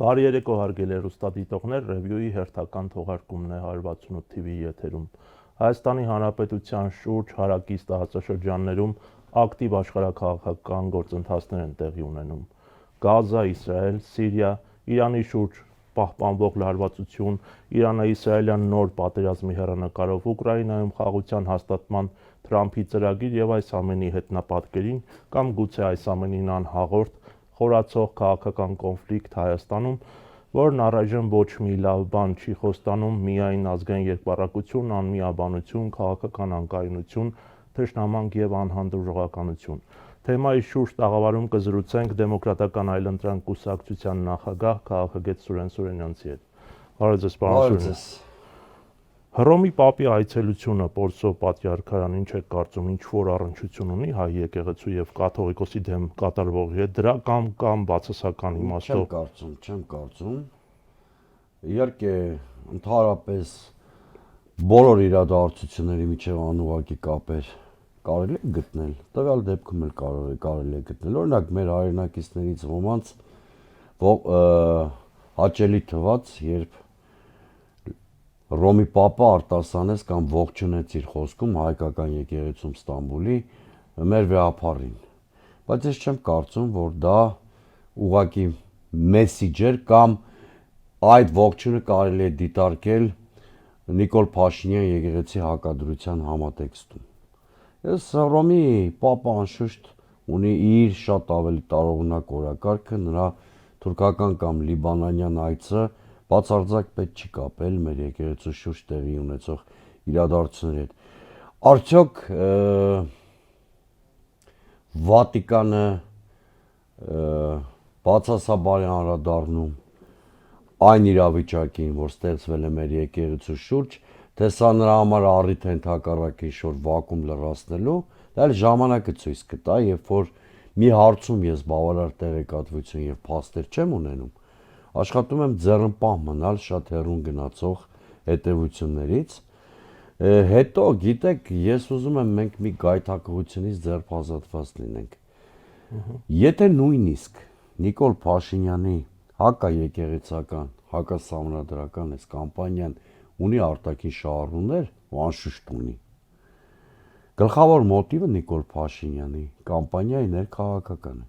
Բարի երեկո հարգելի հեռուստադիտողներ, ռևյուի հերթական թողարկումն է 168 TV եթերում։ Հայաստանի Հանրապետության շուրջ հարակից տարածաշրջաններում ակտիվ աշխարհաքաղաքական գործընթացներ են տեղի ունենում։ Գազա, Իսրայել, Սիրիա, Իրանի շուրջ պահպանվող լարվածություն, Իրано-իսրայելյան նոր պատերազմի հեռանկարով Ուկրաինայում խաղաղության հաստատման Թրամփի ծրագիր եւ այս ամենի հետնապատկերին կամ գուցե այս ամենին անհաղորդ խորացող քաղաքական կոնֆլիկտ Հայաստանում, որն առայժմ ոչ մի լավ բան չի խոստանում, միայն ազգային երկպառակություն, անմիաբանություն, քաղաքական անկայունություն, թշնամանք եւ անհանդուրժողականություն։ Թեմայի շուրջ տաղավարում կզրուցենք Դեմոկրատական այլընտրանք կուսակցության նախագահ քաղաքագետ Սուրեն Սուրենյանցի հետ։ Բարև ձեզ, պարոն Սուրեն։ Հռոմի Պապի այցելությունը Պորսո պատրիարքարան ինչ է կարծում, ինչ որ առնչություն ունի հայ եկեղեցու եւ կաթողիկոսի դեմ կատարվողի հետ, դրա կամ բացասական իմաստով։ Չեմ կարծում։ Իհարկե, ընդհանրապես բոլոր իրադարձությունների միջև անուղղակի կապեր կարելի է գտնել, տվյալ դեպքում էլ կարելի է գտնել։ Օրինակ, մեր հայրենակիցներից ոմանց հաճելի թվաց, երբ Ռոմի Պապը արտասանեց կամ ողջունեց իր խոսքում հայկական եկեղեցում Ստամբուլի մեր վեհապարին։ Բայց ես չեմ կարծում, որ դա ուղղակի մեսիջ էր կամ այդ ողջունը կարելի է դիտարկել Նիկոլ Փաշինյան եկեղեցի հակադրության համատեքստում։ Ես Ռոմի Պապը անշուշտ ունի իր շատ ավելի տարողունակ օրակարգը, նրա թուրքական կամ լիբանանյան այցը բացարձակ պետք չի կապել մեր եկեղեցու շուրջ տեղի ունեցող իրադարձությունների հետ։ Արդյոք Վատիկանը բացասաբար է անդրադառնում այն իրավիճակին, որ ստեղծվել է մեր եկեղեցու շուրջ, թե սա նրա համար առիթ է ընդհակառակը ինչ-որ վակուում լրացնելու, դա էլ ժամանակը ցույց կտա, երբ որ մի հարցում ես բավարար տեղեկատվություն եւ փաստեր չեմ ունենում, աշխատում եմ ձեռնպահ մնալ շատ հեռուն գնացող հետևություններից, հետո գիտեք, ես ուզում եմ մենք մի գայթակղությունից ձեռբազատված լինենք։ Եթե նույնիսկ Նիկոլ Փաշինյանի հակաեկեղեցական, հակասահմանադրական այս կամպանիան ունի արտաքին շահառուներ, ու անշուշտ ունի։ Գլխավոր մոտիվը Նիկոլ Փաշինյանի կամպանիայի ներքաղաքական է։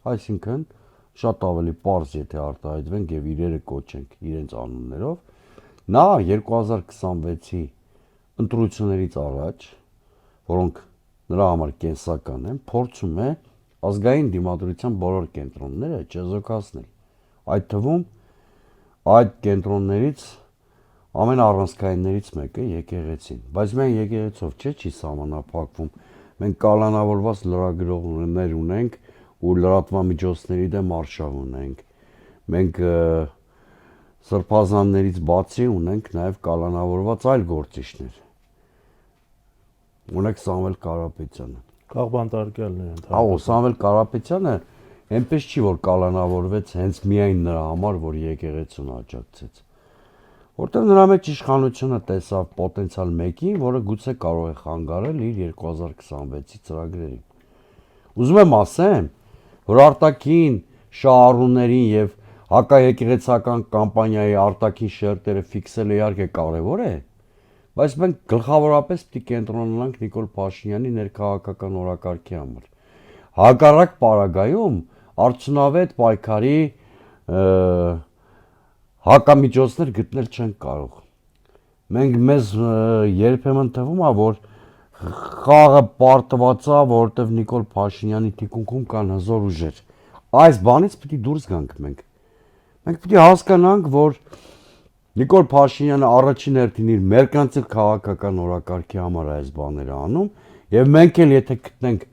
Այսինքն շատ ավելի պարզ, եթե արտահայտվենք եւ իրերը կոչենք իրենց անուններով, նա 2026-ի ընտրություններից առաջ, որոնք նրա համար կենսական են, փորձում է ազգային դիմադրության բոլոր կենտրոնները չեզոքացնել։ Այդ թվում այդ կենտրոններից ամենաառանցքայիններից մեկը եկեղեցին, բայց միայն եկեղեցով չի սահմանափակվում։ Մենք կալանավորված լրագրողներ ունենք ու լրատվամիջոցների դեմ արշավ ունենք։ Մենք սրբազաններից բացի ունենք նաև կալանավորված այլ գործիչներ։ Ունեք Սամվել Կարապետյանը։ Քաղբանտարկյալն է։ Ահա Սամվել Կարապետյանը այնպես չի, որ կալանավորվեց հենց միայն նրա համար, որ եկեղեցուն աջակցեց։ Որտեղ նրա մեջ իշխանությունը տեսավ պոտենցիալ մեկին, որը գուցե կարող է խանգարել իր 2026-ի ծրագրերին։ Ուզում եմ ասեմ, որ արտաքին շահառուներին եւ հակաեկեղեցական կամպանիայի արտաքին շերտերը ֆիքսելը իհարկե կարեւոր է, բայց մենք գլխավորապես պետք է կենտրոնանանք Նիկոլ Փաշինյանի ներքաղաքական օրակարգի համար։ Հակառակ պարագայում արդյունավետ պայքարի հակամիջոցներ գտնել չենք կարող։ Մեզ երբեմն թվում է, որ խաղը պարտված է, որովհետև Նիկոլ Փաշինյանի թիկունքում կան հզոր ուժեր։ Այս բանից պետք է դուրս գանք մենք։ Մենք պետք է հասկանանք, որ Նիկոլ Փաշինյանը առաջին հերթին իր մերկանցիլ քաղաքական օրակարգի համար այս բաները անում, եւ մենք էլ եթե գտնենք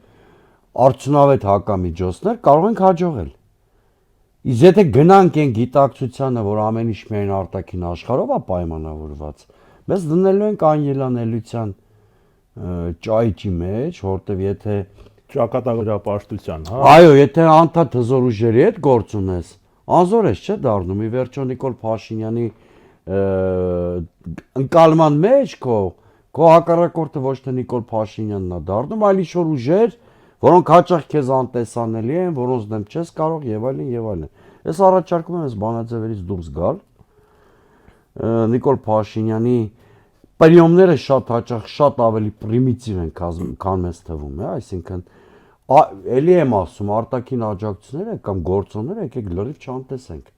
արդյունավետ հակամիջոցներ, կարող ենք հաջողել։ Իսկ եթե գնանք այն գիտակցությանը, որ ամեն ինչ միայն արտաքին աշխարհով է պայմանավորված, մեզ դնելու ենք անելանելիության ճայճի մեջ, որտեվ եթե ճակատագրապաշտության, հա։ Այո, եթե անդադ հզոր ուժերի հետ գործ ունես, անզոր ես չէ դառնում։ Ի վերջո Նիկոլ Փաշինյանի ընկալման մեջ քո հակառակորդը ոչ թե Նիկոլ Փաշինյանն է դառնում, այլ ինչ-որ ուժեր, որոնք հաճախ քեզ անտեսանելի են, որոնց դեմ չես կարող եւ այլն եւ այլն։ Ես առաջարկում եմ այս բանաձևերից դուրս գալ։ Նիկոլ Փաշինյանի պրիոմները շատ հաճախ շատ ավելի պրիմիտիվ են քան մեզ թվում է, այսինքն էլի եմ ասում, արտաքին աջակցությունները կամ գործոնները եկեք լրիվ չանտեսենք։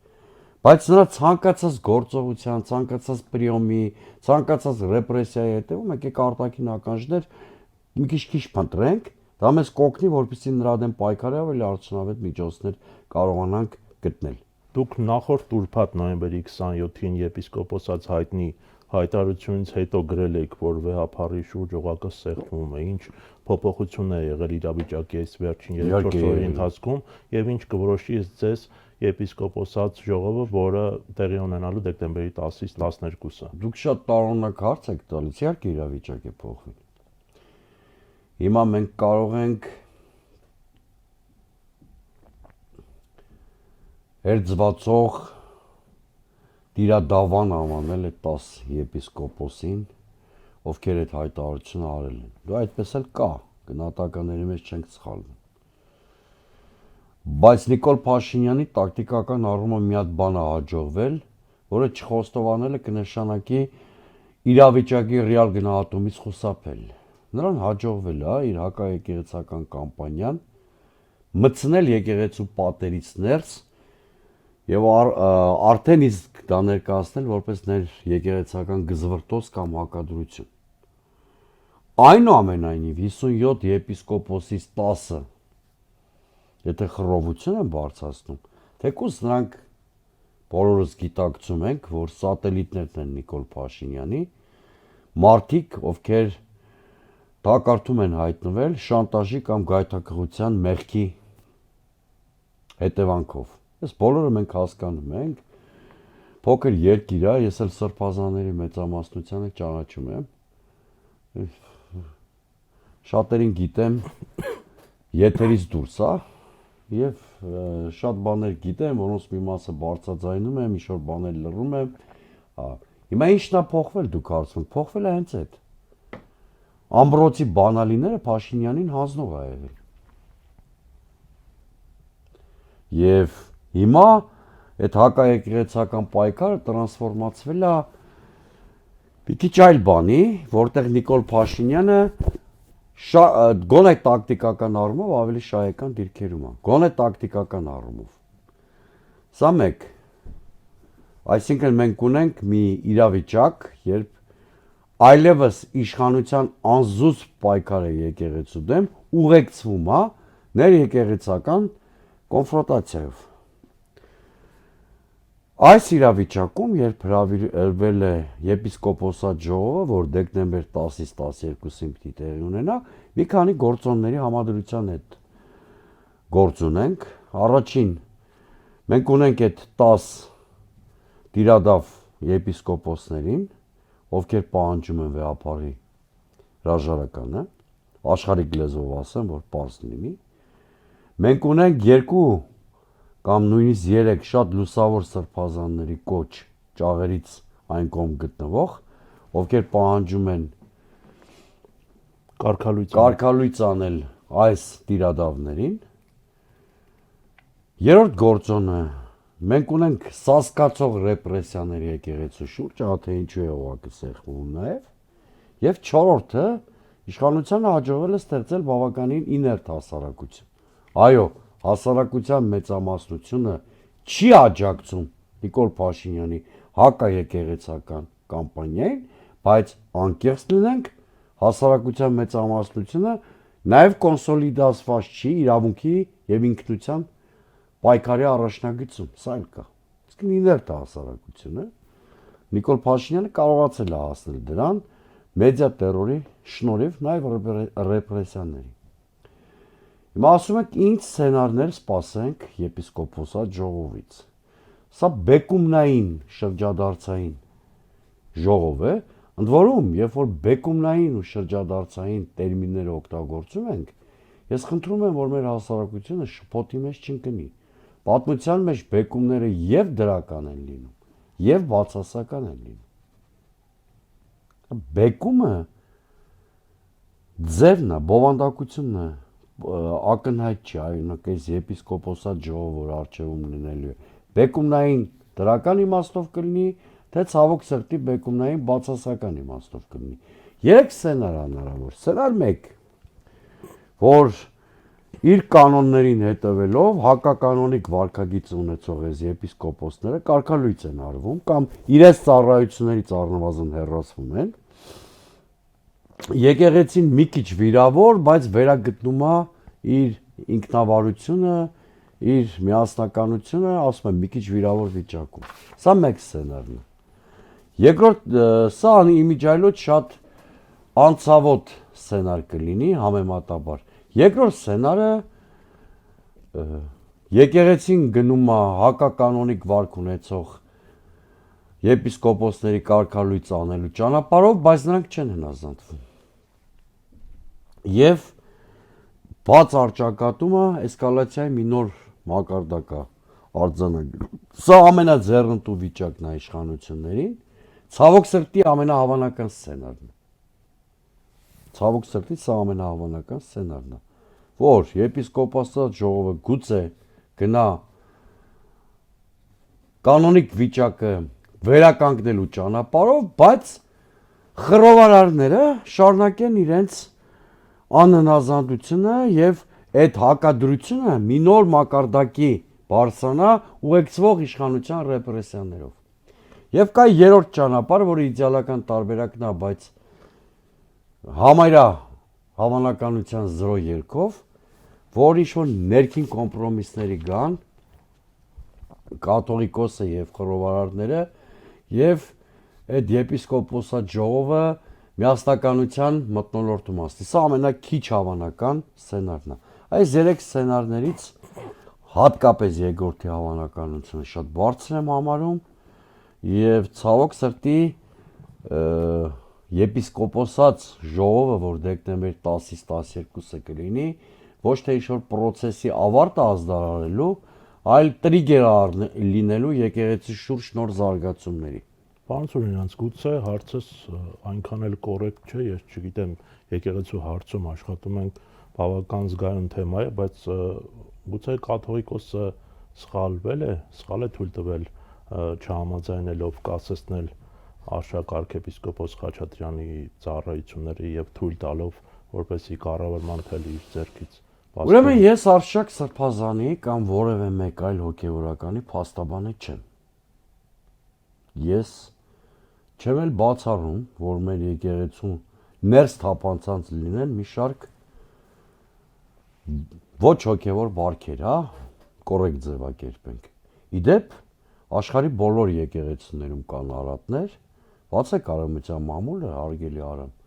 Բայց նրա ցանկացած գործողության, ցանկացած պրիոմի, ցանկացած ռեպրեսիայի հետևում եկեք արտաքին ականջներ մի քիչ փնտրենք, դա մեզ կօգնի, որպեսզի նրա դեմ պայքարի ավելի արդյունավետ միջոցներ կարողանանք գտնել։ Դուք նախորդ ուրբաթ նոյեմբերի 27-ին եպիսկոպոսած հայտնի հայտարարությունից հետո գրել եք, որ վեհափառի շուրջ օղակը սեղմում է, ինչ փոփոխություն է եղել իրավիճակի այս վերջին 3-4 օրերի ընթացքում եւ ինչ կորոշի ձեզ եպիսկոպոսած ժողովը, որը տեղի ունենալու դեկտեմբերի 10-ից 12-ը։ Դուք շատ տարօրինակ հարց եք տալիս, իհարկե իրավիճակ է փոխվել։ Հիմա մենք կարող ենք Հերձվածող Տիրադավան անվանել է 10 եպիսկոպոսին, ովքեր այդ հայտարարությունը արել են։ Դու այդպես էլ կա, գնահատականների մեջ չենք սխալվում։ Բայց Նիկոլ Փաշինյանի տակտիկական առումով մի հատ բան է հաջողվել, որը չխոստովանելը կնշանակի իրավիճակի ռեալ գնահատումից խուսափել։ Նրան հաջողվել է իր հակաեկեղեցական կամպանիան մտցնել եկեղեցու պատերից ներս եւ արդեն իսկ դա ներկայացնել որպես եկեղեցական գզվրտոց կամ հակադրություն։ Այնուամենայնիվ 57 եպիսկոպոսից 10-ը եթե խռովություն են բարձրացնում, թեկուզ նրանք բոլորս գիտակցում ենք, որ սատելիտներն են Նիկոլ Փաշինյանի, մարդիկ, ովքեր դակարդում են հայտնվել շանտաժի կամ գայթակղության մեղքի հետևանքով։ Այս բոլորը մենք հասկանում ենք, փոքր երկիր է, ես էլ սրբազանների մեծամասնությանը ճանաչում եմ, շատերին գիտեմ եթերից դուրս, եւ շատ բաներ գիտեմ, որոնց մի մասը բարձրաձայնում եմ, ինչ-որ բաներ լռում եմ։ Հիմա ի՞նչն է փոխվել, դուք հարցնում եք, փոխվել է հենց այդ։ Ամբրոցի բանալիները Փաշինյանին հանձնող է եղել։ Եվ հիմա այդ հակաեկեղեցական պայքարը տրանսֆորմացվել է մի քիչ այլ բանի, որտեղ Նիկոլ Փաշինյանը գոնե տակտիկական առումով ավելի շահեկան դիրքերում է, գոնե տակտիկական առումով։ Սա մեկ, այսինքն մենք ունենք մի իրավիճակ, երբ այլևս իշխանության անզուսպ պայքարը եկեղեցու դեմ ուղեկցվում է ներեկեղեցական կոնֆրոնտացիայով։ Այս իրավիճակում, երբ հրավիրվել է եպիսկոպոսատ ժողովը, որ դեկտեմբեր 10-ից 12-ին պիտի տեղի ունենա, մի քանի գործոնների համադրության հետ գործ ունենք։ Առաջին, մենք ունենք այդ 10 տիրադավ եպիսկոպոսներին, ովքեր պահանջում են վեհափառի հրաժարականը, աշխարհիկ լեզվով ասեմ, որ պարզ լինի։ Մենք ունենք 2 կամ նույնիսկ 3 շատ լուսավոր սրբազանների կոչ ճաղերից այն կողմ գտնվող, ովքեր պահանջում են կարգալույծ անել այս տիրադավներին։ Երրորդ գործոնը, մենք ունենք սասկացող ռեպրեսիաների եկեղեցու շուրջ, թե ինչու է օղակը սեղմում նաև, եւ չորրորդը, իշխանությանը հաջողվել է ստեղծել բավականին իներտ հասարակություն։ Այո, հասարակության մեծամասնությունը չի աջակցում Նիկոլ Փաշինյանի հակաեկեղեցական կամպանիային, բայց անկեղծ լինենք, հասարակության մեծամասնությունը նաև կոնսոլիդացված չի իրավունքի եւ ինքնության պայքարի առաջնագծում, սա էլ կա։ Իսկ իներտ հասարակությունը Նիկոլ Փաշինյանը կարողացել է հասնել դրան մեդիա տերորի շնորհիվ նաև ռեպրեսիաների։ Հիմա ասում եք ինչ սցենարներ սպասենք եպիսկոպոսատ ժողովից։ Սա բեկումնային շրջադարձային ժողով է, ընդ որում, երբ որ բեկումնային ու շրջադարձային տերմինները օգտագործում ենք, ես խնդրում եմ, որ մեր հասարակությունը շփոթի մեջ չընկնի։ Պատմության մեջ բեկումները եւ դրական են լինում, եւ բացասական են լինում։ Բեկումը ձևն է, բովանդակությունն է, ակնհայտ չի, այօնք այս եպիսկոպոսատ ժողով, որ առջևում լինելու է, բեկումնային դրական իմաստով կլինի, թե ցավոք սրտի բեկումնային բացասական իմաստով կլինի։ 3 սցենար հնարավոր։ Սցենար 1, որ իր կանոններին հետևելով հակականոնիկ վարքագիծ ունեցող այս եպիսկոպոսները կարգալույծ են արվում կամ իրենց ծառայություններից առնվազն հեռացվում են։ Եկեղեցին մի քիչ վիրավոր, բայց վերագտնում է իր ինքնավարությունը, իր միասնականությունը, ասում եմ, մի քիչ վիրավոր վիճակում։ Սա մեկ սցենարն է։ Երկրորդ, սա իմիջիայլոց շատ անցավոտ սցենար կլինի համեմատաբար։ Երկրորդ սցենարը եկեղեցին գնում է հակականոնիկ վարք ունեցող եպիսկոպոսների կարգալույծ անելու ճանապարհով, բայց նրանք չեն հնազանդվում։ Եվ բաց արճակատումը էսկալացիայի մի նոր մակարդակ է արձանագրում։ Սա ամենաձեռնտու վիճակն է իշխանություններին, ցավոք սրտի ամենահավանական սցենարն է։ Ցավոք սրտի սա ամենահավանական սցենարն է, որ եպիսկոպոսատ ժողովը գուցե գնա կանոնիկ վիճակը վերականգնելու ճանապարհով, բայց խռովարարները շարունակեն իրենց անհնազանդությունը եւ այդ հակադրությունը մի նոր մակարդակի բարձրանա ուղեկցվող իշխանության ռեպրեսիաներով։ Եվ կա երրորդ ճանապարհ, որը իդեալական տարբերակն է, բայց համարյա հավանականության 0 երկով, որ ինչ-որ ներքին կոմպրոմիսների գան կաթողիկոսը եւ խռովարարները եւ այդ եպիսկոպոսատ ժողովը միասնականության մթնոլորտում ասի։ Սա ամենաքիչ հավանական սցենարն է։ Այս 3 սցենարներից հատկապես երկրորդի հավանականությունը շատ բարձր եմ համարում եւ ցավոք սրտի եպիսկոպոսած ժողովը, որ դեկտեմբեր 10-ից 12-ը կլինի, ոչ թե ինչ-որ պրոցեսի ավարտը ազդարարելու, այլ տրիգեր լինելու եկեղեցի շուրջ նոր զարգացումների։ Պարոն Սուրենյանց, գուցե հարցս այնքան էլ կոռեկտ չէ, ես չգիտեմ, եկեղեցու հարցում աշխատում ենք բավական զգայուն թեմա է, բայց գուցե կաթողիկոսը սխալվել է թույլ տվել չհամաձայնելով կասեցնել Արշակ arczepiskopos Խաչատրյանի ծառայությունները եւ թույլ տալով, որպեսզի կառավարման թելի իր ձեռքից։ Ուրեմն ես Արշակ Սրբազանի կամ որևէ մեկ այլ հոգեվորականի փաստաբանը չեմ։ Ես չեմ էլ բացառում, որ մեր եկեղեցու ներս թափանցած լինեն մի շարք ոչ հոգևոր բարքեր, հա, կոռեկտ ձևակերպենք։ Իդեպ աշխարհի բոլոր եկեղեցիներում կան արատներ, բացեք արամության մամուլը, հարգելի Արամ,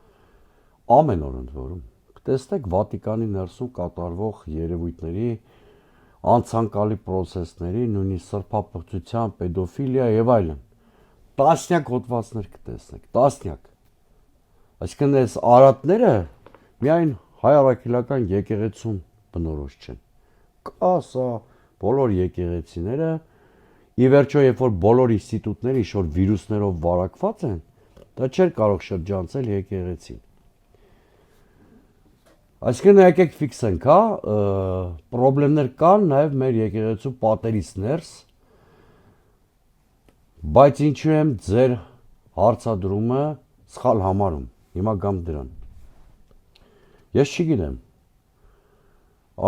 ամեն օր ընդ որում տեսնեք Վատիկանի ներսում կատարվող երևույթների, անցանկալի պրոցեսների, նույնիսկ սրբապղծության, պեդոֆիլիա եւ այլն։ Տասնյակ հոդվածներ կտեսնեք, տասնյակ։ Այսինքն այս արատները միայն հայ առաքելական եկեղեցուն բնորոշ չեն։ Կա սա բոլոր եկեղեցիները, ի վերջո երբ որ բոլոր ինստիտուտները ինչ-որ վիրուսներով վարակված են, դա չէր կարող շրջանցել եկեղեցին։ Այսինքն եկեք ֆիքսենք, հա, պրոբլեմներ կան նաև մեր եկեղեցու պատերից ներս, բայց ինչու եմ ձեր հարցադրումը սխալ համարում, հիմա գամ դրան։ Ես չգիտեմ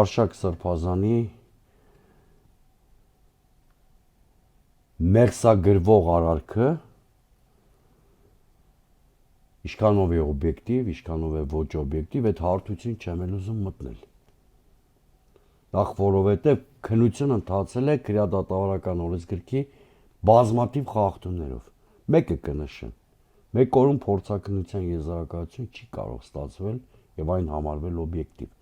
Արշակ Սրբազանի մեղսագրվող արարքը ինչքանով է օբյեկտիվ, ինչքանով է ոչ օբյեկտիվ, այդ հարթություն չեմ էլ ուզում մտնել։ Նախ որովհետև քննությունը ընթացել է քրեադատավարական օրենսգրքի բազմաթիվ խախտումներով։ Մեկը կնշեմ։ Մեկ օրում փորձաքննության եզրակացություն չի կարող ստացվել եւ այն համարվել օբյեկտիվ։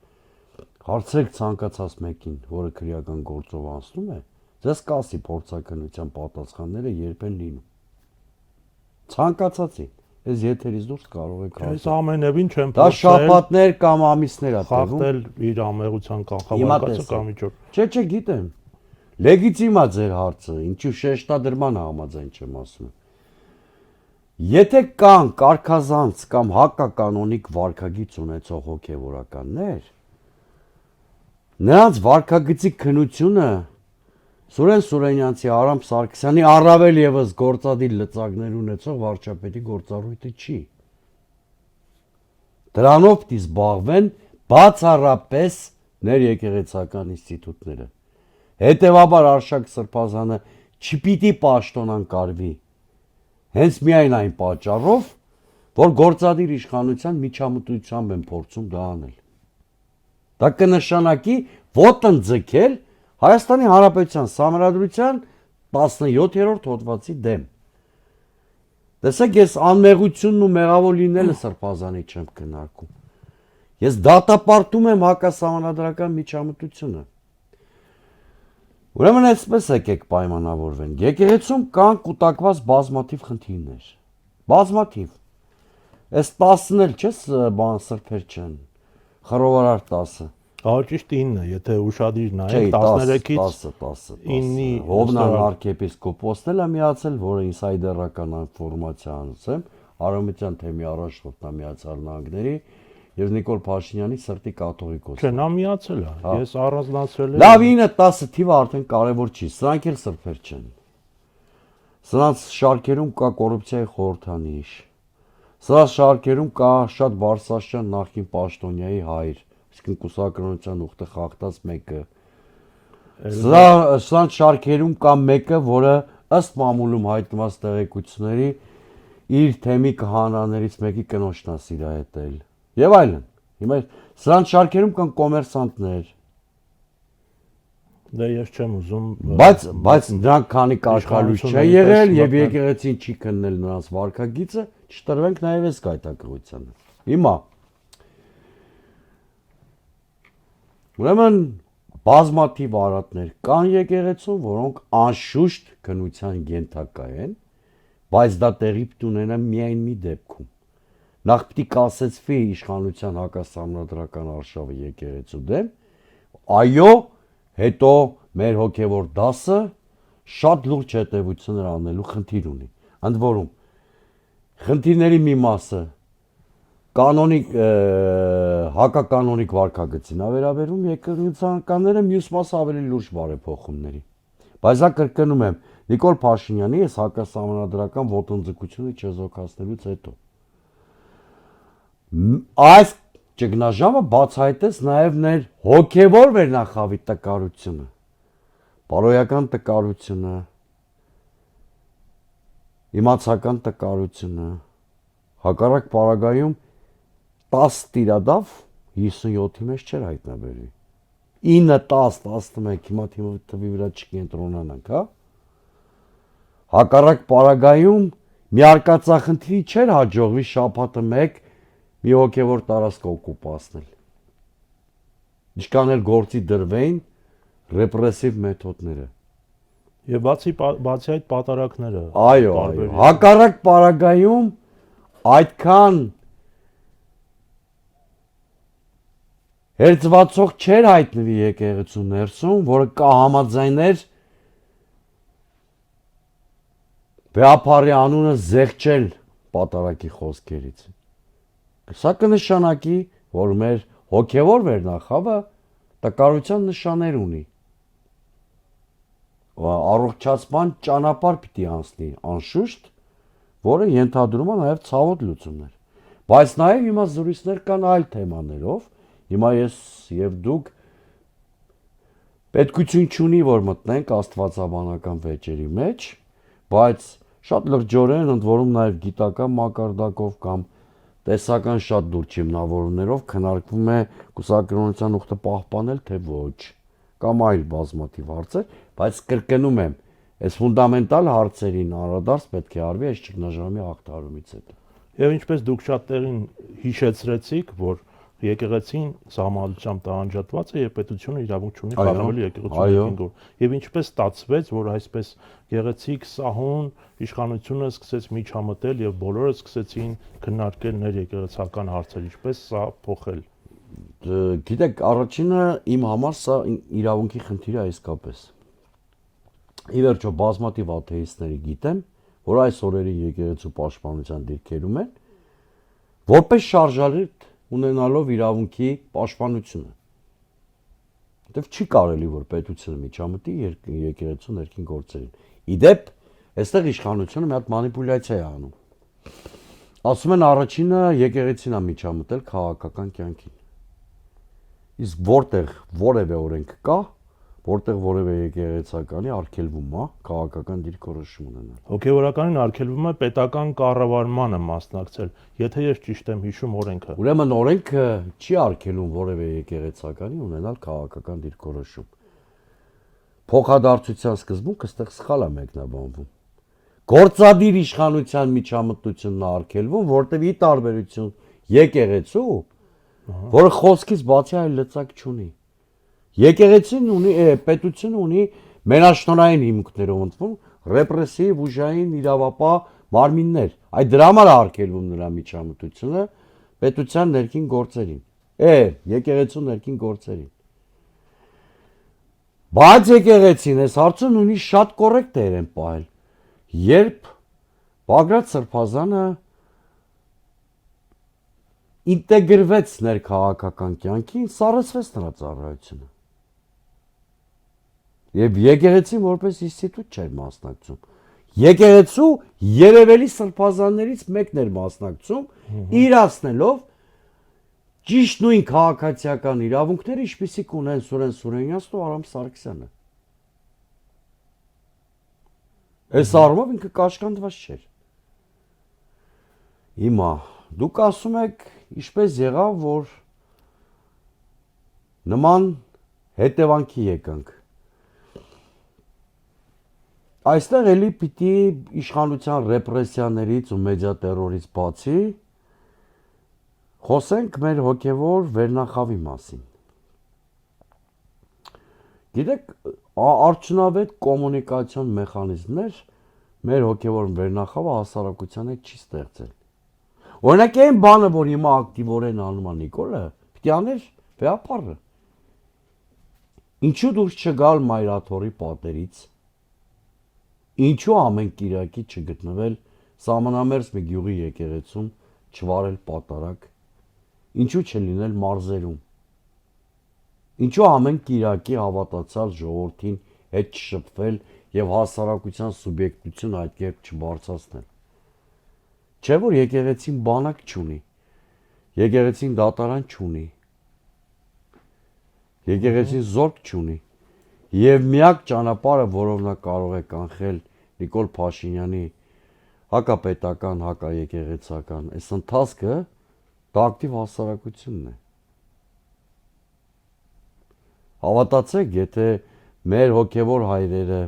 Հարցրեք ցանկացած մեկին, որը քրեական գործով անցնում է, ձեզ կասի փորձաքննության պատասխանները երբ են լինում։ Ցանկացածին Ես եթերից դուրս կարող եք հարցնել։ Ես ամենևին չեմ փորձել։ Դա շաբաթներ կամ ամիսներ է տևում։ Խախտել իր ամեղության կանխավարկածը կամ ինչ-որ։ Չէ, գիտեմ։ Լեգիտիմ է ձեր հարցը, ինչու շեշտադրմանը համաձայն չեմ ասում։ Եթե կան կարգազանց կամ հակականոնիկ վարքագիծ ունեցող հոգևորականներ, նրանց վարքագծի քննությունը Սուրեն Սուրենյանցի, Արամ Սարգսյանի առավել եւս գործադիր լծակներ ունեցող վարչապետի գործառույթը չի։ Դրանով պիտի զբաղվեն բացառապես ներեկեղեցական ինստիտուտները։ Հետևաբար Արշակ Սրբազանը չպիտի պաշտոնան կարվի։ Հենց միայն այն պատճառով, որ գործադիր իշխանության միջամտությամբ են փորձում դա անել։ Դա կնշանակի ոտնձգել Հայաստանի Հանրապետության Սահմանադրության 17-րդ հոդվածի դեմ։ Տեսեք, ես անմեղությունն ու մեղավոր լինելը Սրբազանի չեմ քննարկում։ Ես դատապարտում եմ հակասահմանադրական միջամտությունը։ Ուրեմն այսպես եկեք պայմանավորվեն։ Եկեղեցում կան կուտակված բազմաթիվ խնդիրներ։ Բազմաթիվ։ Այս 10-ն էլ չես բան սրբեր չեն։ Խռովարար 10-ը։ Ճիշտ 9-ը, եթե ուշադիր նայեք 13-ից 9-ի Հովնան arczepiskopos-ն էլ է միացել, որը ինսայդերական ինֆորմացիա անցեմ, Արամյանի թեմի առաջնորդն է Միացյալ Նահանգների եւ Նիկոլ Փաշինյանի սրտի կաթողիկոսը։ Չէ, նա միացել է։ Ես առանձնացրել եմ։ Լավ 9-10 թիվը արդեն կարևոր չի, սրանք էլ սրբեր չեն։ Սրանց շարքերում կա կոռուպցիայի խորհրդանիշ։ Սրանց շարքերում կա շատ բարձրաստիճան նախկին պաշտոնյայի հայր, իսկ կուսակրոնության ուխտը խախտած մեկը։ Սրանց շարքերում կա մեկը, որը ըստ մամուլում հայտնված տեղեկությունների իր թեմի քահանաներից մեկի կնոջն է սիրահետել։ Եվ այլն։ Հիմա սրանց շարքերում կան կոմերսանտներ։ Դե ես չեմ ուզում, Բայց նրանք քանի կարգալույս չէ եղել եւ եկեղեցին չի քննել նրանց վարքագիծը, չտրվենք նաեւ այս գայթակղությանը։ Հիմա ուրեմն բազմաթիվ արատներ կան եկեղեցում, որոնք անշուշտ քննության ենթակա են, բայց դա տեղի պիտի ունենա միայն մի դեպքում։ Նախ պիտի կասեցվի իշխանության հակասահմանադրական արշավը եկեղեցու դեմ, այո, հետո մեր հոգևոր դասը շատ լուրջ հետևություններ անելու խնդիր ունի։ Ընդ որում, խնդիրների մի մասը կանոնիկ հակականոնիկ վարքագծին է վերաբերում եկեղեցականները, մյուս մասը ավելի լուրջ բարեփոխումների։ Բայց դա կրկնում եմ, Նիկոլ Փաշինյանի այս հակասահմանադրական ոտնձգությունը չեզոքացնելուց հետո այս ճգնաժամը բացահայտեց նաև ներ հոգևոր վերնախավի տկարությունը, բարոյական տկարությունը, իմացական տկարությունը, հակառակ պարագայում 10 տիրադավ 57-ի մեջ չէր հայտնաբերվի։ 9, 10, 11, հիմա թվի վրա չկենտրոնանանք, հա։ Հակառակ պարագայում մի արկածախնդրի չէր հաջողվի շաբաթը մեկ մի հոգևոր տարածք օկուպացնել։ Ինչքան էլ գործի դրվեին ռեպրեսիվ մեթոդները։ Եվ բացի այդ պատարակները։ Այո, հակառակ պարագայում այդքան հերձվածող չէր հայտնվի եկեղեցու ներսում, որը կհամաձայներ Վեհափարի անունը զեղչել պատարակի խոսքերից։ Սա կնշանակի, որ մեր հոգևոր վերնախավը տկարության նշաններ ունի։ Առողջացման ճանապարհ պիտի անցնի անշուշտ, որը ենթադրում է նաև ցավոտ լուծումներ։ Բայց նաև հիմա զրույցներ կան այլ թեմաներով։ Հիմա ես եւ դուք պետքություն չունի, որ մտնենք աստվածաբանական վեճերի մեջ, բայց շատ լրջորեն ընդ որում նաև գիտական մակարդակով կամ տեսական շատ դուր հիմնավորումներով քննարկվում է կուսակրոնության ուխտը պահպանել թե ոչ, կամ այլ բազմաթիվ հարցեր, բայց կրկնում եմ, այս ֆունդամենտալ հարցերին անդրադարձ պետք է արվի այս ճգնաժամի հաղթահարումից հետո։ Եվ ինչպես դուք շատ տեղին հիշեցրեցիք, որ եկեղեցին սահմանադրությամբ տարանջատված է եւ պետությունը իրավունք չունի կառավարել եկեղեցու։ Եվ ինչպես ստացվեց, որ այսպես գեղեցիկ սահուն իշխանությունը սկսեց միջամտել եւ բոլորը սկսեցին քննարկել ներեկեղեցական հարցեր, ինչպես սա փոխել։ Գիտեք, առաջինը իմ համար սա իրավունքի խնդիր է իսկապես։ Ի վերջո բազմաթիվ աթեիստների գիտեմ, որ այս օրերի եկեղեցու պաշտպանության դիրքերում են, որպես շարժարիտ ունենալով իրավունքի պաշտպանությունը։ Որտեվ չի կարելի որ պետությունը միջամտի եկեղեցու ներքին գործերին։ Իդեպ, այստեղ իշխանությունը մի հատ մանիպուլյացիա է անում։ Ասում են առաջինը եկեղեցին է միջամտել քաղաքական կյանքին։ Իսկ որտեղ որևէ օրենք կա, որտեղ որևէ եկեղեցականի արգելվում է քաղաքական դիրքորոշում ունենալ։ Հոգևորականին արգելվում է պետական կառավարմանը մասնակցել, եթե ես ճիշտ եմ հիշում օրենքը։ Ուրեմն օրենքը չի արգելում որևէ եկեղեցականի ունենալ քաղաքական դիրքորոշում։ Փոխադարձության սկզբունքը այստեղ սխալ է մեկնաբանվում։ Գործադիր իշխանության միջամտությունն է արգելվում, որտեղ ի տարբերություն եկեղեցու, որը խոսքից բացի այլ լծակ չունի։ Եկեղեցին ունի, պետությունը ունի մենաշնորհային հիմունքներով ընդվում ռեպրեսիվ, ուժային, իրավապահ մարմիններ։ Այդ դրա համար է արգելվում նրա միջամտությունը պետության ներքին գործերին։ Եկեղեցու ներքին գործերին։ Բայց եկեղեցին այս հարցը նույնիսկ շատ կոռեկտ էր են պահել։ Երբ Բագրատ Սրբազանը ինտեգրվեց ներքաղաքական կյանքին, սառեցվեց նրա ծառայությունը։ Եվ եկեղեցին որպես ինստիտուտ չէր մասնակցում։ Եկեղեցու երևելի սրբազաններից մեկն էր մասնակցում, իրացնելով ճիշտ նույն քաղաքացիական իրավունքները, ինչպիսիք ունեն Սուրեն Սուրենյանցն ու Արամ Սարգսյանը։ Այս առումով ինքը կաշկանդված չէր։ Հիմա դուք ասում եք, ինչպես եղավ, որ նման հետևանքի եկանք։ Այստեղ էլի պիտի իշխանության ռեպրեսիաներից ու մեդիա տերորից բացի խոսենք մեր հոգևոր վերնախավի մասին։ Գիտեք, արդյունավետ կոմունիկացիոն մեխանիզմներ մեր հոգևոր վերնախավը հասարակության հետ չի ստեղծել։ Օրինակ այն բանը, որ հիմա ակտիվորեն անում է Նիկոլը, պիտի աներ վեհապարը։ Ինչու դուրս չգալ Մայրաթորի պատերից։ Ինչու ամեն կիրակի չգտնվել սահմանամերձ մի գյուղի եկեղեցում, չվարել պատարակ, ինչու չլինել մարզերում, ինչու ամեն կիրակի հավատացյալ ժողովրդին հետ չշփվել եւ հասարակության սուբյեկտություն այդ կերպ չբարձրացնել։ Չէ՞ որ եկեղեցին բանակ չունի, եկեղեցին դատարան չունի, եկեղեցին զորք չունի, եւ միակ ճանապարհը, որով նա կարող է կանխել Նիկոլ Փաշինյանի հակապետական, հակաեկեղեցական այս ընթացքը, դա ակտիվ հասարակությունն է։ Հավատացեք, եթե մեր հոգևոր հայրերը,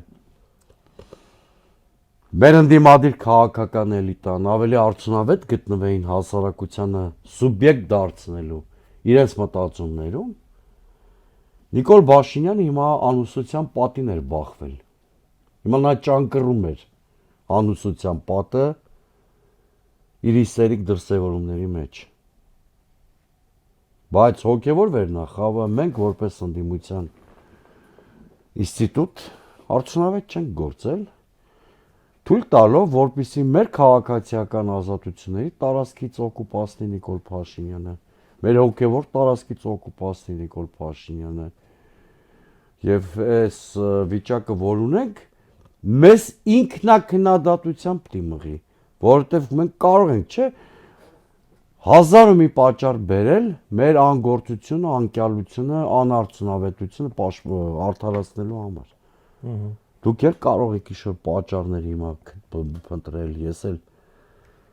մեր ընդդիմադիր քաղաքական էլիտան ավելի արդյունավետ գտնվեին հասարակությանը սուբյեկտ դարձնելու իրենց մտածումներում, Նիկոլ Փաշինյանը հիմա անուսության պատին էր բախվել։ Հիմա նա ճանկռում էր անուսության պատը իր հիստերիկ դրսևորումների մեջ։ Բայց հոգևոր վերնախավը մենք որպես ընդդիմության ինստիտուտ արդյունավետ չենք գործել, թույլ տալով, որպեսզի մեր քաղաքացիական ազատությունների տարածքից օկուպացնի Նիկոլ Փաշինյանը, մեր հոգևոր տարածքից օկուպացնի Նիկոլ Փաշինյանը։ Եվ այս վիճակը, որ ունենք, մեզ ինքնակնադատությամբ պիտի մղի, որովհետև մենք կարող ենք, չէ, հազար ու մի պատճառ բերել մեր անգործությունը, անկյալությունը, անարդյունավետությունը արդարացնելու համար։ Դուք էլ կարող եք ինչ-որ պատճառներ հիմա փնտրել, ես էլ։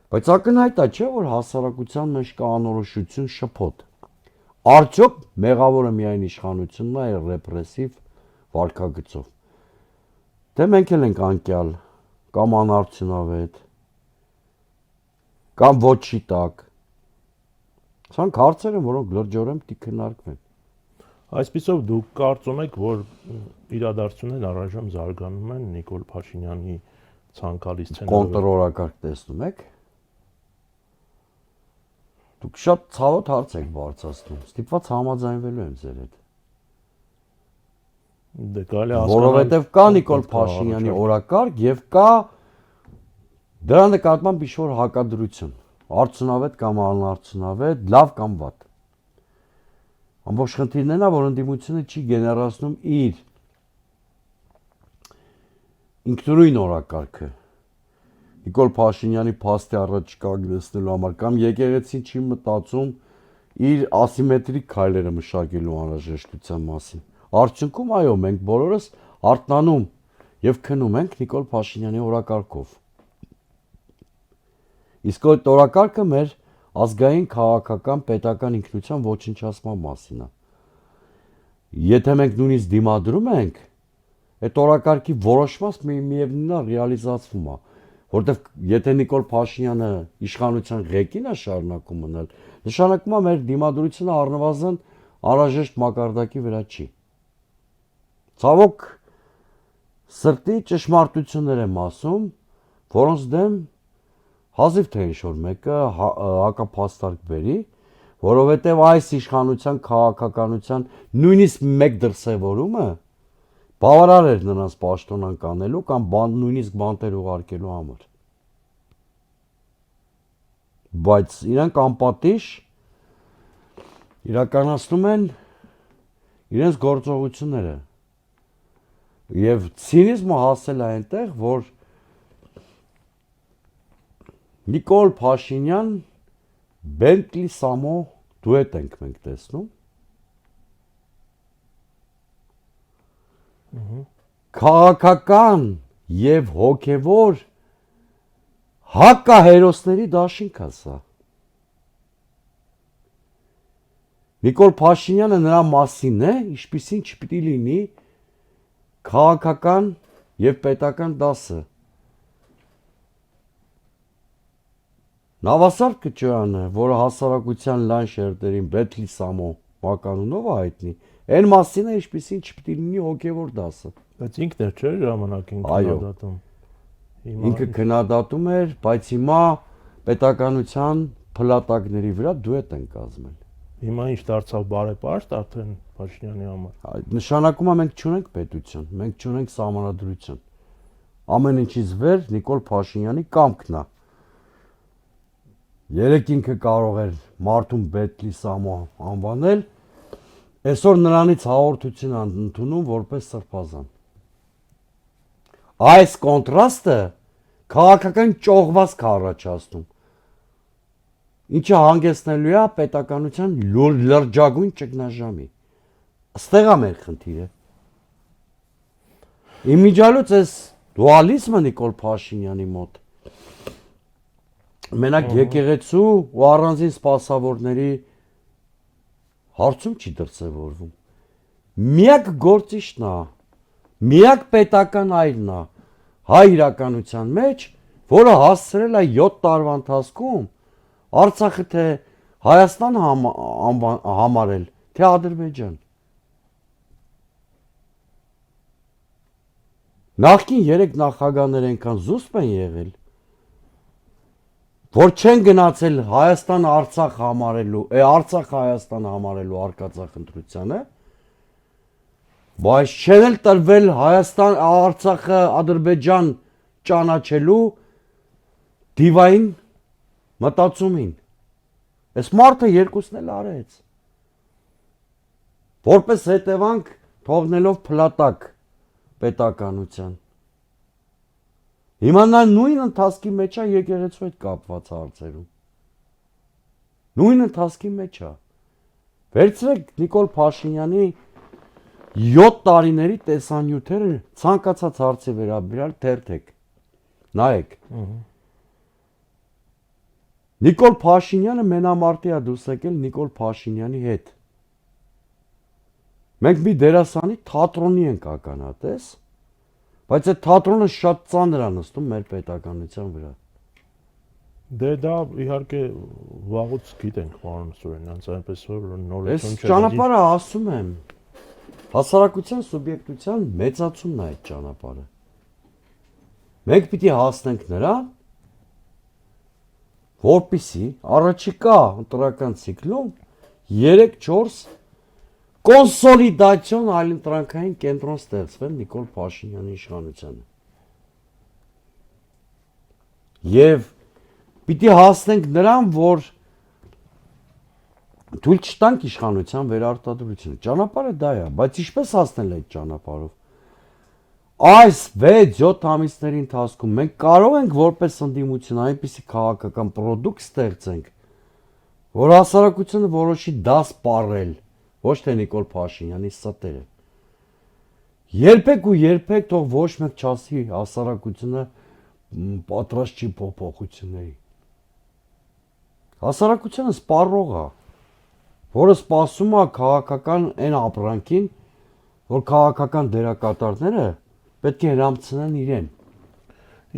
Բայց ակնհայտ է, չէ, որ հասարակության մեջ կա անորոշություն, շփոթ։ Արդյոք մեղավորը միայն իշխանությունն է ռեպրեսիվ վարքագծով։ Դե մենք էլ ենք անկյալ, կամ անարդյունավետ, կամ ոչի տակ։ Սրանք հարցեր են, որոնք լրջորեն պիտի քննարկվեն։ Այսպիսով դուք կարծում եք, որ իրադարձություններն առայժմ զարգանում են Նիկոլ Փաշինյանի ցանկալի սցենարով։ Կոնտրօրակարգ տեսնում եք։ Դուք շատ ցավոտ հարց եք բարձրացնում։ Ստիպված համաձայնվելու եմ ձեր հետ։ Դե կարելի է Որովհետև կա Նիկոլ Փաշինյանի օրակարգ եւ կա դրա նկատմամբ ինչ-որ հակադրություն։ Արդյունավետ կամ անարդյունավետ, լավ կամ վատ։ Ամբողջ խնդիրն է, որ ընդդիմությունը չի գեներացնում իր ինքնուրույն օրակարգը։ Նիկոլ Փաշինյանի փաստի առաջ կանգնեցնելու համար կամ եկեղեցին չի մտածում իր ասիմետրիկ քայլերը մշակելու անհրաժեշտության մասին։ Արդյունքում այո, մենք բոլորս արթնանում եւ քնում ենք Նիկոլ Փաշինյանի օրակարգով։ Իսկ այդ օրակարգը մեր ազգային քաղաքական պետական ինքնության ոչնչացման մասին է։ Եթե մենք նույնիսկ դիմադրում ենք, այդ օրակարգի որոշված միևնույնն է ռեալիզացվում է, որտեղ եթե Նիկոլ Փաշինյանը իշխանության ղեկին է շարունակում մնալ, նշանակում է մեր դիմադրությունը առնվազն անհրաժեշտ մակարդակի վրա չի։ Ցավոք սրտի ճշմարտություններ եմ ասում, որոնց դեմ հազիվ թե ինչ-որ մեկը հակափաստարկ բերի, որովհետև այս իշխանության քաղաքականության նույնիսկ մեկ դրսևորումը բավարար էր նրանց պաշտոնանկ անելու կամ նույնիսկ բանտեր ուղարկելու համար։ Բայց իրանք անպատիժ իրականացնում են իրենց գործողությունները։ Եվ ցինիզմը հասել է այնտեղ, որ Նիկոլ Փաշինյան Բենտլի Սամո դուետ ենք մենք տեսնում։ Քաղաքական եւ հոգեվոր հակահերոսների դաշինք է սա։ Նիկոլ Փաշինյանը նրա մասին է, ինչպիսին չպիտի լինի քաղաքական եւ պետական դասը։ Նավասարդ Քչոյանը, որը հասարակության լայն շերտերին Բենտլի Սամո մականունով է հայտնի, այն մասին է, ինչպիսին չպիտի լինի հոգեվոր դասը։ Բայց ինքն էր չէ ժամանակին քննադատում։ Ինքը քննադատում էր, բայց հիմա պետականության փլատակների վրա դուետ են կազմել։ Հիմա ինչ դարձավ բարեպաշտ արդեն Փաշինյանի համար։ Նշանակում է մենք չունենք պետություն, մենք չունենք սահմանադրություն։ Ամեն ինչից վեր Նիկոլ Փաշինյանի կամքն է։ Երեք ինքը կարող էր Մարտուն Բենտլի Սամո անվանել, այսօր նրանից հաղորդություն են ընդունում որպես սրբազան։ Այս կոնտրաստը քաղաքական ճողվածք առաջացնում, ինչը հանգեցնելու է պետականության լրջագույն ճգնաժամի։ Ստեղ է մեր խնդիրը։ Իմիջիալոց այս դուալիզմը Նիկոլ Փաշինյանի մոտ մենակ եկեղեցու ու առանձին սպասավորների հարցում չի դրսևորվում։ Միակ գործիչն է, միակ պետական այրն է հայ իրականության մեջ, որը հասցրել է 7 տարվա ընթացքում Արցախը թե Հայաստան համարել, թե Ադրբեջան։ Նախկին 3 նախագահներ այնքան զուսպ են եղել, որ չեն գնացել Հայաստանը Արցախ համարելու, Արցախ Հայաստան համարելու արկածախնդրությանը, բայց չեն էլ տրվել Հայաստան Արցախը Ադրբեջան ճանաչելու դիվային մտածումին։ Այս մարդը երկուսն էլ արեց։ Որպես հետևանք թողնելով փլատակ պետականության։ Հիմա նա նույն ընթացքի մեջ է եկեղեցու հետ կապված հարցերում։ Նույն ընթացքի մեջ է։ Վերցրեք Նիկոլ Փաշինյանի 7 տարիների տեսանյութերը ցանկացած հարցի վերաբերյալ թերթեք։ Նայեք։ Նիկոլ Փաշինյանը մենամարտի է դուրս եկել Նիկոլ Փաշինյանի հետ։ Մենք մի դերասանի թատրոնի ենք ականատես, բայց այդ թատրոնը շատ ծանր է նստում մեր պետականության վրա։ Դե դա իհարկե վաղուց գիտենք, պարոն Սուրենյանց, այնպես որ նորություն չէ։ Այս ճանապարհը ասում եմ, հասարակության սուբյեկտության մեծացումն է այդ ճանապարհը։ Մենք պիտի հասնենք նրան, որպեսզի առաջիկա ընտրական ցիկլում 3-4 կոնսոլիդացիոն այլընտրանքային կենտրոն ստեղծվել Նիկոլ Փաշինյանի իշխանությանը։ Եվ պիտի հասնենք նրան, որ թույլ չտանք իշխանության վերարտադրությունը։ Ճանապարհը դա է, բայց ինչպես հասնել այդ ճանապարհով։ Այս 6-7 ամիսների ընթացքում մենք կարող ենք որպես ընդդիմություն այնպիսի քաղաքական պրոդուկտ ստեղծենք, որ հասարակությունը որոշի դա սպառել, ոչ թե Նիկոլ Փաշինյանի ստերը։ Երբեք ու երբեք թող ոչ մեկ չասի հասարակությունը պատրաստ չի փոփոխությունների։ Հասարակությունը սպառող է, որը սպասում է քաղաքական այն ապրանքին, որ քաղաքական դերակատարները պետք է հրամցնեն իրեն։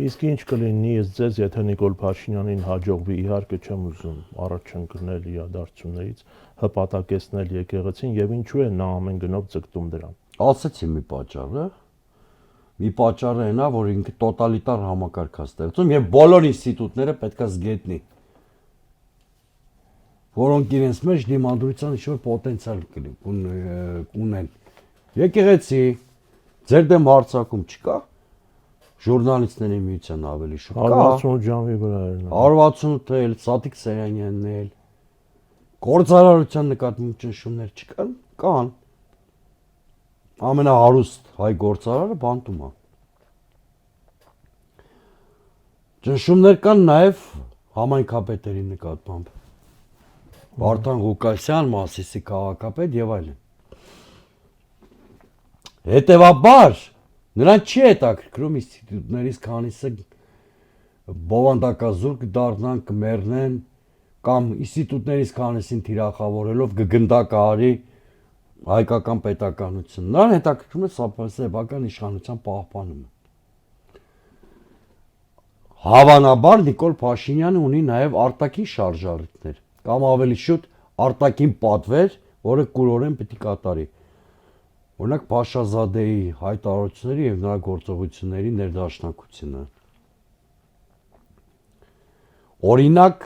Իսկ ինչ կլինի ըստ ձեզ, եթե Նիկոլ Փաշինյանին հաջողվի, իհարկե չեմ ուզում առաջ ընկնել իրադարձություններից, հպատակեցնել եկեղեցին եւ ինչու է նա ամեն գնով ձգտում դրան։ Ասացի մի պատճառը։ Մի պատճառը այն է, որ ինքը տոտալիտար համակարգ է ստեղծում եւ բոլոր ինստիտուտները պետք է զգետնի, որոնք իրենց մեջ դիմադրության ինչ-որ պոտենցիալ ունեն։ Եկեղեցի ձեր դեմ հարձակում չկա, ժուրնալիստների միության ավելի շուտ կա։ 168 ժամի վրա էր նա։ 168-ը էլ, Սաթիկ Սեյանյանն էլ, գործարարության նկատմամբ ճնշումներ չկան, կան։ Ամենահարուստ հայ գործարարը բանտում է։ Ճնշումներ կան նաև համայնքապետերի նկատմամբ։ Վարդան Ղուկասյան, Մասիսի քաղաքապետ եւ այլն։ Հետևաբար նրան չի հետաքրքրում ինստիտուտներից քանիսը բովանդակազուրկ կդառնան, կմեռնեն կամ ինստիտուտներից քանիսին թիրախավորելով կգնդակահարի հայկական պետականություն։ Նրան հետաքրքրում է սեփական իշխանության պահպանումը։ Հավանաբար Նիկոլ Փաշինյանը ունի նաև արտաքին շարժառիթներ կամ ավելի շուտ արտաքին պատվեր, որը կուրորեն պետք է կատարի։ Օրինակ Փաշազադեի հայտարարությունների եւ նրա գործողությունների ներդաշնակությունը։ Օրինակ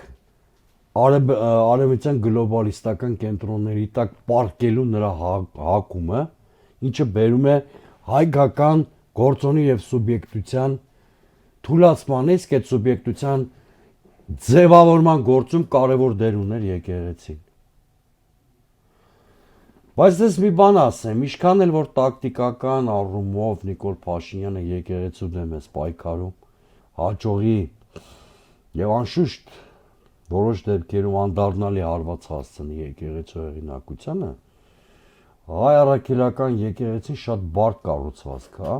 արևմտյան գլոբալիստական կենտրոնների տակ պարկելու նրա հակումը, ինչը բերում է հայկական գործոնի եւ սուբյեկտության թուլացման, իսկ այդ սուբյեկտության ձևավորման գործում կարևոր դեր ուներ եկեղեցին։ Բայց դες մի բան ասեմ, ինչքան էլ որ տակտիկական առումով Նիկոլ Փաշինյանը եկեղեցու դեմ է պայքարում, հաջողի եւ անշուշտ որոշ դեպքերում անդառնալի հարված հասցնի եկեղեցու հեղինակությանը, հայ առաքելական եկեղեցին շատ բարդ կառուցվածք է,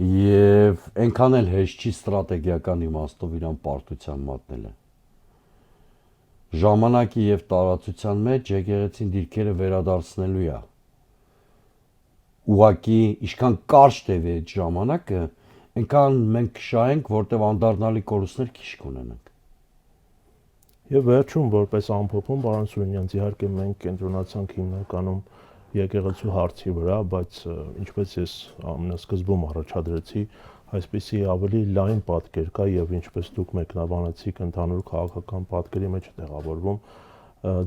եւ այնքան էլ հեշտ չի ստրատեգիական իմաստով իրան պարտության մատնելը։ Ժամանակի եւ տարածության մեջ եկեղեցին դիրքերը վերադարձնելու է։ Ուղղակի ինչքան կարճ տևի այդ ժամանակը, այնքան մենք կշահենք, որտեվ անդառնալի կորուստներ քիչ կունենանք։ Եվ վերջում որպես ամփոփում, պարոն Սուրենյանց, իհարկե մենք կենտրոնացանք հիմնականում եկեղեցու հարցի վրա, բայց ինչպես ես ամենասկզբում առաջադրեցի, այսպիսի ավելի լայն պատկեր կա եւ ինչպես դուք մեկնաբանեցիք, ընդհանուր քաղաքական պատկերի մեջ է տեղավորվում։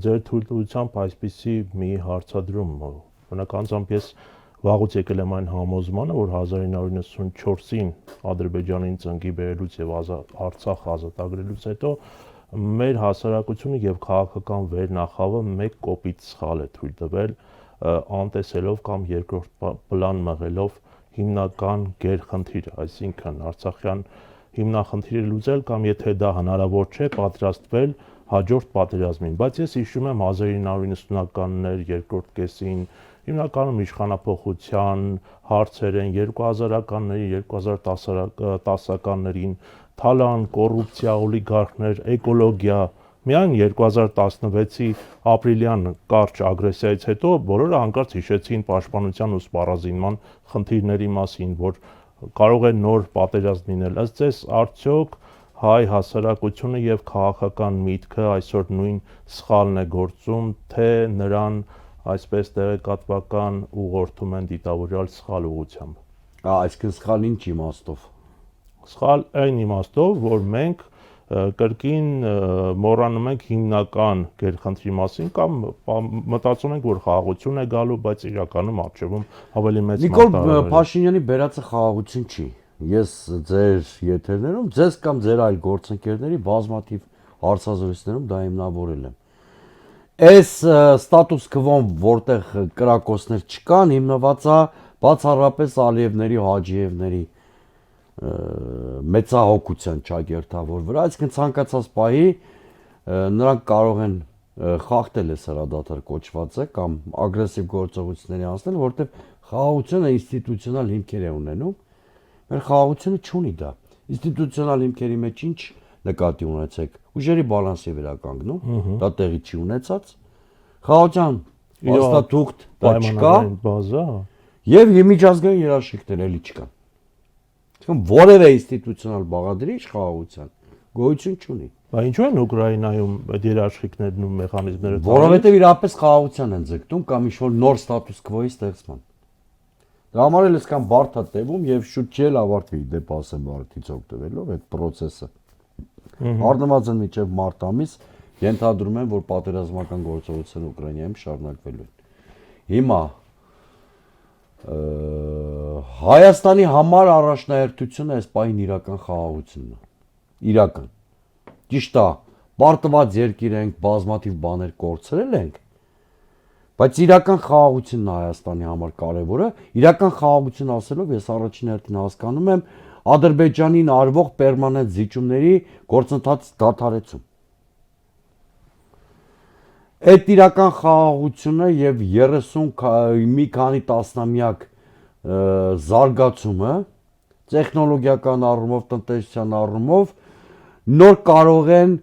Ձեր թույլտվությամբ այսպիսի մի հարցադրում, օրինակ անձամբ ես վաղուց եկել եմ այն համոզմանը, որ 1994-ին Ադրբեջանին ծնկի բերելուց եւ Արցախ ազատագրելուց հետո մեր հասարակությունը եւ քաղաքական վերնախավը մեկ կոպիտ սխալ է թույլ տվել, անտեսելով կամ երկրորդ պլան մղելով հիմնական գերխնդիրը, այսինքն Արցախյան հիմնախնդիրը լուծել կամ եթե դա հնարավոր չէ, պատրաստվել հաջորդ պատերազմին, բայց ես հիշում եմ 1990-ականներ, երկրորդ կեսին, հիմնականում իշխանափոխության հարցեր են 2000-ականների, 2010-ականներին, թալան, կոռուպցիա, օլիգարխներ, էկոլոգիա, միայն 2016-ի ապրիլյան կարճ ագրեսիայից հետո բոլորը հանկարծ հիշեցին պաշտպանության ու սպառազինման խնդիրների մասին, որ կարող է նոր պատերազմ լինել։ Ըստ ձեզ, արդյոք հայ հասարակությունը եւ քաղաքական միտքը այսօր նույն սխալն է գործում, թե նրան այսպես տեղեկատվական ուղղորդում են դիտավորյալ սխալ ուղղությամբ։ Այսինքն սխալ ինչ իմաստով։ Սխալ այն իմաստով, որ մենք կրկին մոռանում ենք հիմնական գերխնդրի մասին կամ մտածում ենք, որ խաղաղություն է գալու, բայց իրականում արժևում ավելի մեծ Նիկոլ Փաշինյանի բերածը խաղաղություն չի։ Ես ձեր եթերներում ձեզ կամ ձեր այլ գործընկերների բազմաթիվ հարցազրույցներում դա հիմնավորել եմ։ Այս ստատուս քվոն, որտեղ կրակոցներ չկան, հիմնված է բացառապես Ալիևների ու Հաջիևների մեծահոգության ճակերտավոր վրա, այսինքն ցանկացած պահի նրանք կարող են խախտել այս հրադադար կոչվածը կամ ագրեսիվ գործողությունների անցնել, որտեղ խաղաղությունը ինստիտուցիոնալ հիմքեր է ունենում։ Մեր խաղաղությունը չունի դա։ Ինստիտուցիոնալ հիմքերի մեջ ինչ նկատի ունեցեք։ Ուժերի բալանսի վերականգնում, դա տեղի չի ունեցած։ Խաղաղության հաստատուղթ դա չկա, բազա եւ միջազգային երաշխիքներ էլի չկան։ Այսինքն որևէ ինստիտուցիոնալ բաղադրիչ խաղաղության գոյություն չունի։ Բայց ինչու են Ուկրաինայում այդ երաշխիքներն ու մեխանիզմները Որովհետեւ իրապես խաղաղության են ձգտում կամ ինչ-որ նոր ստատուս քվոյի ստեղծման։ Դա համար էլ այսքան բարդ է տևում եւ շուտ չի ավարտվի դեպ ասեմ արդից օգտվելով այդ process-ը։ Առնվազն մինչեւ մարտ ամիս ենթադրում են, որ պատերազմական գործողությունները Ուկրաինայում շարունակվելու են։ Հիմա Հայաստանի համար առաջնահերթությունը այս պահին իրական խաղաղությունն է։ Իրական։ Ճիշտ է, պարտված երկիր ենք, բազմաթիվ բաներ կորցրել ենք, բայց իրական խաղաղությունն է Հայաստանի համար կարևորը։ Իրական խաղաղություն ասելով ես առաջին հերթին հասկանում եմ Ադրբեջանին արվող պերմանենտ զիջումների գործընթաց դադարեցում։ Այդ իրական խաղաղությունը եւ 30 մի քանի տասնամյակ զարգացումը տեխնոլոգիական առումով, տնտեսության առումով նոր կարող են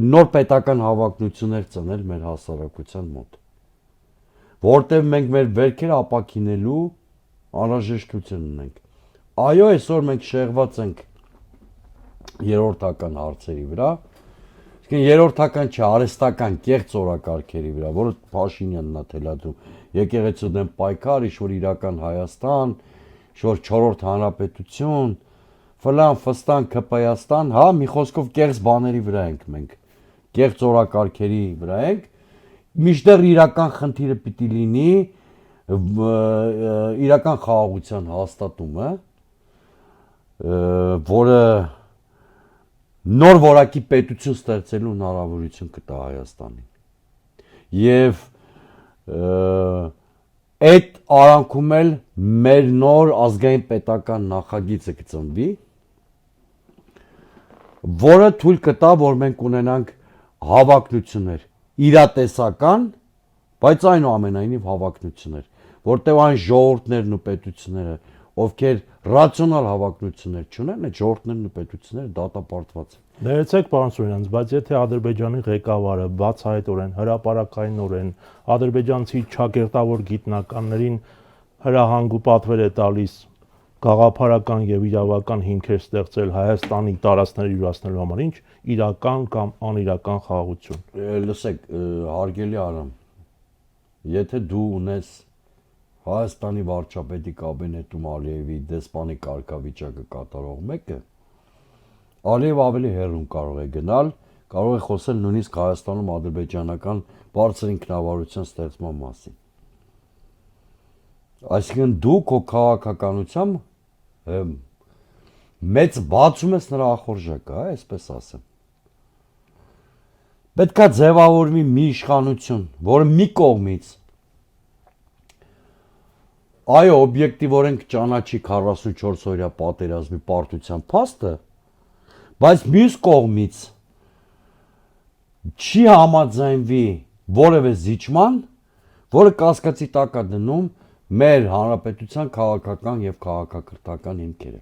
նոր պետական հավակնություններ ծնել մեր հասարակության մոտ, որտեղ մենք մեր վերքերը ապակինելու անհրաժեշտություն ունենք։ Այո, այսօր մենք շեղված ենք երրորդական հարցերի վրա, իսկ երրորդական չէ, արհեստական կեղծ օրակարգերի վրա, որը Փաշինյանն է թելադրում, եկեղեցու դեմ պայքար, ինչ-որ իրական Հայաստան, ինչ-որ 4-րդ հանրապետություն, ֆլան, ֆստան, ԿՊՀստան, հա, մի խոսքով կեղծ բաների վրա ենք մենք, կեղծ օրակարգերի վրա ենք, միշտեղ իրական խնդիրը պիտի լինի իրական խաղաղության հաստատումը, որը նոր որակի պետություն ստեղծելու հնարավորություն կտա Հայաստանին։ Եվ այդ արանքում էլ մեր նոր ազգային պետական նախագիծը կծնվի, որը թույլ կտա, որ մենք ունենանք հավակնություններ, իրատեսական, բայց այնուամենայնիվ հավակնություններ, որտեղ այն ժողովուրդներն ու պետությունները, ովքեր ռացիոնալ հավակնություններ չունեն, այդ ժողովուրդներն ու պետությունները դատապարտված են։ Ներեցեք, պարոն Սուրյանց, բայց եթե Ադրբեջանի ղեկավարը բացահայտորեն, հրապարակայնորեն ադրբեջանցի ճակերտավոր գիտնականներին հրահանգ ու պատվեր է տալիս գաղափարական եւ իրավական հիմքեր ստեղծել Հայաստանի տարածքները յուրացնելու համար, ինչ իրական կամ անիրական խաղաղություն։ Լսեք, հարգելի Արամ, եթե դու ունես Հայաստանի վարչապետի կաբինետում Ալիևի դեսպանի կարգավիճակը կատարող մեկը, Ալիև ավելի հեռուն կարող է գնալ, կարող է խոսել նույնիսկ Հայաստանում ադրբեջանական բարձր ինքնավարության ստեղծման մասին։ Այսինքն դու քո քաղաքականությամբ մեծ բացում ես նրա ախորժակը, այսպես ասեմ։ Պետքա ձևավորվի մի իշխանություն, որը մի կողմից այո, օբյեկտիվորեն կճանաչի 44 օրյա պատերազմի պարտության փաստը, բայց մյուս կողմից չի համաձայնվի որևէ զիջման, որը կասկածի տակ է դնում մեր հանրապետության քաղաքական եւ քաղաքակրթական հիմքերը։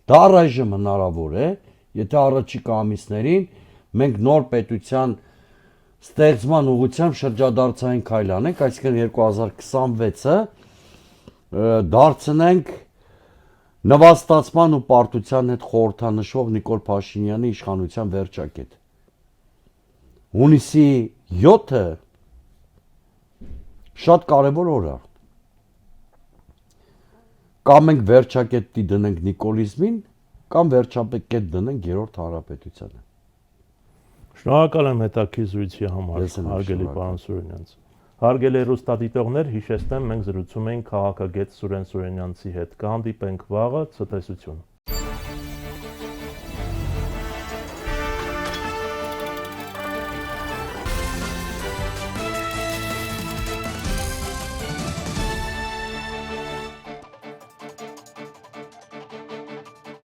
Դա առայժմ հնարավոր է, եթե առաջիկա ամիսներին մենք նոր պետության ստեղծման ուղղությամբ շրջադարձային քայլ անենք, այսինքն 2026-ը դարձնենք նվաստացման ու պարտության հետ խորհրդանշող Նիկոլ Փաշինյանի իշխանության վերջակետ։ Հունիսի 7-ը շատ կարևոր օր է։ Կամ մենք վերջակետ դնենք նիկոլիզմին, կամ վերջակետ դնենք երրորդ հանրապետությանը։ Շնորհակալ եմ հետաքրքիր զրույցի համար, հարգելի պարոն Սուրենյանց։ Հարգելի հեռուստադիտողներ, հիշեցնեմ, մենք զրուցում էինք քաղաքագետ Սուրեն Սուրենյանցի հետ։ Կհանդիպենք վաղը, ցտեսություն։